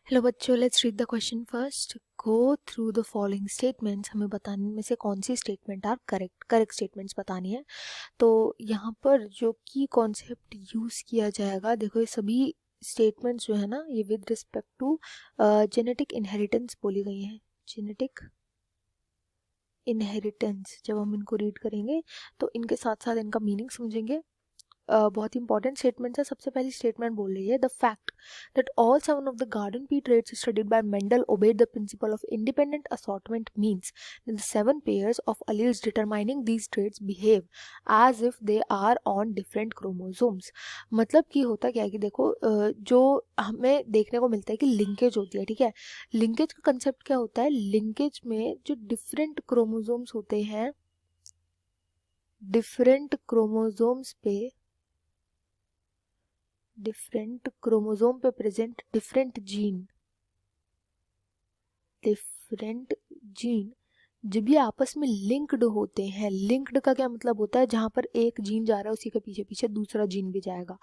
Hello बच्चों, let's read the question first. Go through the following statements. हमें बताने में से कौन सी स्टेटमेंट आर करेक्ट स्टेटमेंट्स बतानी है. तो यहाँ पर जो की कॉन्सेप्ट यूज़ किया जाएगा, देखो ये सभी स्टेटमेंट्स जो है ना, ये with respect to genetic inheritance बोली गई हैं. जेनेटिक इनहेरिटेंस जब हम इनको रीड करेंगे तो इनके साथ साथ इनका मीनिंग समझेंगे. बहुत इंपॉर्टेंट स्टेटमेंट है. सबसे पहली स्टेटमेंट बोल रही है the fact that all 7 of the garden pea traits studied by Mendel obeyed the principle of independent assortment means that the 7 pairs of alleles determining these traits behave as if they are on different chromosomes. मतलब कि होता क्या है कि देखो जो हमें देखने को मिलता है कि लिंकेज होती है. ठीक है, लिंकेज का कंसेप्ट क्या होता है? लिंकेज में जो डिफरेंट क्रोमोसोम्स होते हैं, डिफरेंट क्रोमोसोम्स पे डिफरेंट क्रोमोसोम पे प्रेजेंट डिफरेंट जीन जब ये आपस में लिंक्ड होते हैं. लिंक्ड का क्या मतलब होता है? जहां पर एक जीन जा रहा है उसी के पीछे पीछे दूसरा जीन भी जाएगा.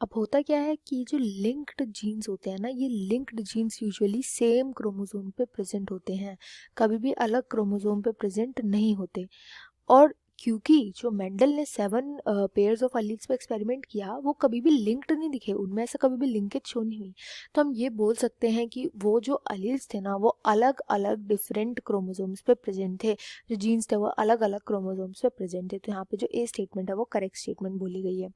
अब होता क्या है कि जो लिंक्ड जीन्स होते हैं ना, ये linked genes usually same chromosome पे प्रेजेंट होते हैं, कभी भी अलग क्रोमोसोम पे प्रेजेंट नहीं होते. और क्योंकि जो मेंडल ने 7 पेयर्स ऑफ अलील्स पे एक्सपेरिमेंट किया, वो कभी भी लिंक्ड नहीं दिखे, उनमें ऐसा कभी भी लिंकेज शो नहीं हुई. तो हम ये बोल सकते हैं कि वो जो अलील्स थे ना, वो अलग अलग डिफरेंट क्रोमोसोम्स पे प्रेजेंट थे. जो जीन्स थे वो अलग अलग क्रोमोसोम्स पे प्रेजेंट थे. तो यहाँ पे जो ए स्टेटमेंट है वो करेक्ट स्टेटमेंट बोली गई है.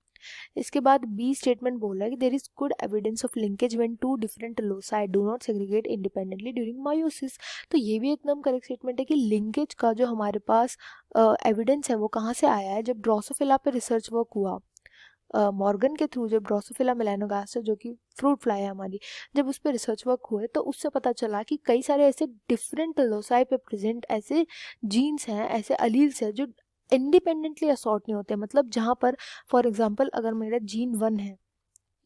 इसके बाद बी स्टेटमेंट बोल रहा है कि there is good evidence of linkage when two different loci do not segregate independently during meiosis. तो ये भी एकदम करेक्ट स्टेटमेंट है कि लिंकेज का जो हमारे पास एविडेंस है वो कहाँ से आया है? जब ड्रोसोफिला पे रिसर्च वर्क हुआ मॉर्गन के थ्रू, जब ड्रोसोफिला मेलानोगास्टर जो कि फ्रूट फ्लाई है हमारी, जब उस पर रिसर्च वर्क हुए तो उससे पता चला कि कई सारे ऐसे डिफरेंट लोसाई पे प्रेजेंट ऐसे जीन्स हैं, ऐसे अलील्स हैं जो इंडिपेंडेंटली असॉर्ट नहीं होते. मतलब जहाँ पर फॉर एग्जांपल अगर मेरा जीन 1 है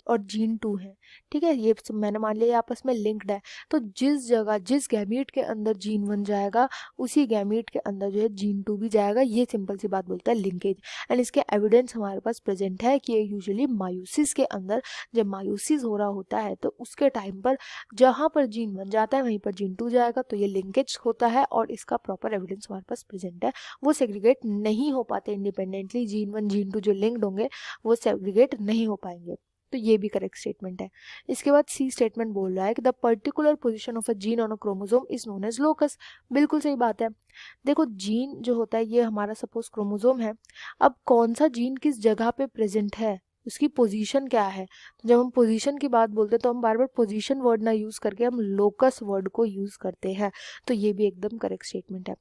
और जीन 2 है, ठीक है, ये मैंने मान लिया आपस में लिंक्ड है, तो जिस जगह जिस गैमीट के अंदर जीन 1 जाएगा उसी गैमीट के अंदर जो है जीन 2 भी जाएगा. ये सिंपल सी बात बोलता है लिंकेज. एंड इसके एविडेंस हमारे पास प्रेजेंट है कि ये यूजुअली मायोसिस के अंदर, जब मायोसिस हो रहा होता है तो उसके टाइम पर जहाँ पर जीन 1 जाता है वहीं पर जीन 2 जाएगा. तो ये लिंकेज होता है और इसका प्रॉपर एविडेंस हमारे पास प्रेजेंट है. वो सेग्रीगेट नहीं हो पाते इंडिपेंडेंटली. जीन 1 जीन 2 जो लिंक्ड होंगे वो सेग्रीगेट नहीं हो पाएंगे. तो ये भी करेक्ट स्टेटमेंट है. इसके बाद सी स्टेटमेंट बोल रहा है कि the particular position of a gene on a chromosome is known as locus. बिल्कुल सही बात है. देखो जीन जो होता है ये हमारा सपोज क्रोमोसोम है. अब कौन सा जीन किस जगह पे प्रेजेंट है, उसकी पोजीशन क्या है. तो जब हम पोजीशन की बात बोलते हैं तो हम बार बार पोजीशन वर्ड ना यूज करके हम लोकस वर्ड को यूज करते हैं. तो ये भी एकदम करेक्ट स्टेटमेंट है.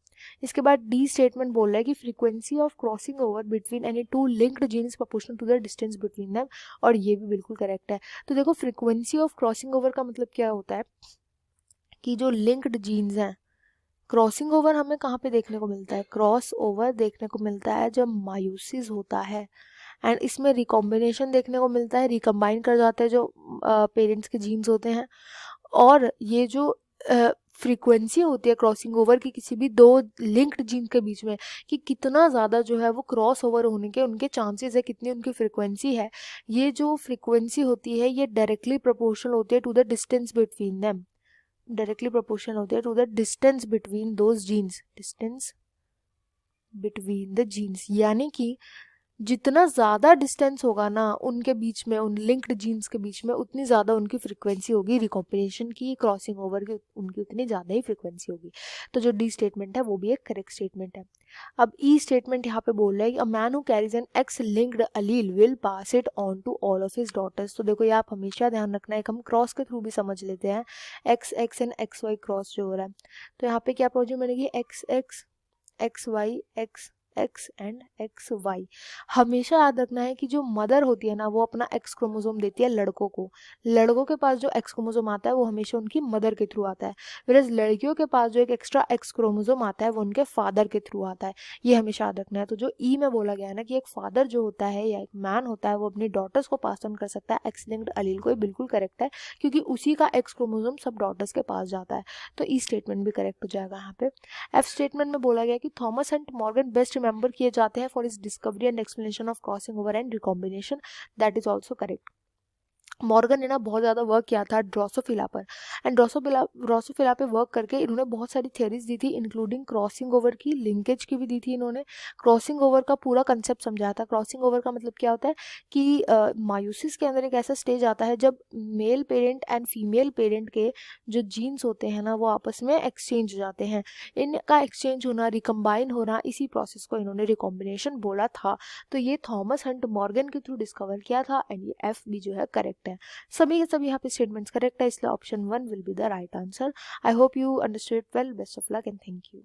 इसके बाद डी स्टेटमेंट बोल रहा है कि frequency of crossing over between any two linked genes proportional to the distance between them. और ये भी बिल्कुल करेक्ट है. तो देखो फ्रीक्वेंसी ऑफ क्रॉसिंग ओवर का मतलब क्या होता है कि जो लिंक्ड जीन्स हैं, क्रॉसिंग ओवर हमें कहाँ पे देखने को मिलता है? क्रॉस ओवर देखने को मिलता है जब मायोसिस होता है. एंड इसमें रिकॉम्बिनेशन देखने को मिलता है, रिकम्बाइन कर जाते हैं जो पेरेंट्स के जीन्स होते हैं. और ये जो फ्रीक्वेंसी होती है क्रॉसिंग ओवर की किसी भी दो लिंक्ड जीन के बीच में, कि कितना ज़्यादा जो है वो क्रॉस ओवर होने के उनके चांसेस है, कितनी उनकी फ्रीक्वेंसी है, ये जो फ्रीक्वेंसी होती है ये डायरेक्टली प्रोपोर्शनल होती है to the distance between them. Directly proportional होती है to the distance between those genes. Distance between the genes यानी कि जितना ज़्यादा डिस्टेंस होगा ना उनके बीच में, उन लिंक्ड जीन्स के बीच में, उतनी ज़्यादा उनकी फ्रीक्वेंसी होगी रिकॉम्बिनेशन की, क्रॉसिंग ओवर की, उनकी उतनी ज़्यादा ही फ्रीक्वेंसी होगी. तो जो डी स्टेटमेंट है वो भी एक करेक्ट स्टेटमेंट है. अब ई स्टेटमेंट यहाँ पे बोल रहा है कि a man who carries an X linked allele will pass it on to all of his daughters. तो देखो ये आप हमेशा ध्यान रखना है, एक हम क्रॉस के थ्रू भी समझ लेते हैं. X X and X Y cross जो हो रहा है, तो यहाँ पे क्या प्रोजेक्ट बनेगी? X X X Y X X and X Y. हमेशा याद रखना है कि जो मदर होती है ना वो अपना एक्स क्रोमोसोम देती है लड़कों को. लड़कों के पास जो एक्स क्रोमोसोम आता है वो हमेशा उनकी मदर के थ्रू आता है, whereas लड़कियों के पास जो एक एक्स्ट्रा एक्स क्रोमोसोम आता है वो उनके फादर के थ्रू आता है. ये हमेशा याद रखना है. तो जो ई में बोला गया है ना कि एक फादर जो होता है या एक मैन होता है वो अपनी डॉटर्स को पास ऑन कर सकता है एक्स लिंक्ड अलील को, ये बिल्कुल करेक्ट है क्योंकि उसी का एक्स क्रोमोसोम सब डॉटर्स के पास जाता है. तो ई स्टेटमेंट भी करेक्ट हो जाएगा यहाँ पे. एफ स्टेटमेंट में बोला गया कि Thomas and Morgan best remember किए जाते हैं for his discovery and explanation of crossing over and recombination. That is also correct. Morgan ने ना बहुत ज़्यादा वर्क किया था ड्रोसोफिला पर, एंड ड्रोसोफिला पे वर्क करके इन्होंने बहुत सारी थ्योरीज दी थी, इंक्लूडिंग क्रॉसिंग ओवर की, लिंकेज की भी दी थी इन्होंने। क्रॉसिंग ओवर का पूरा कंसेप्ट समझाया था। क्रॉसिंग ओवर का मतलब क्या होता है कि मायूसिस के अंदर एक ऐसा स्टेज आता है जब male parent and female parent के जो जीन्स होते हैं ना वो आपस में एक्सचेंज हो जाते हैं। इनका एक्सचेंज होना, रिकम्बाइन होना, इसी प्रोसेस को इन्होंने रिकॉम्बिनेशन बोला था। तो ये थॉमस हंट मॉर्गन के थ्रू डिस्कवर किया था, एंड ये एफ भी जो है करेक्ट है। सभी के सभी यहाँ पे स्टेटमेंट्स करेक्ट है, इसलिए option 1 will be the right answer. I hope you understood well. Best of luck and thank you.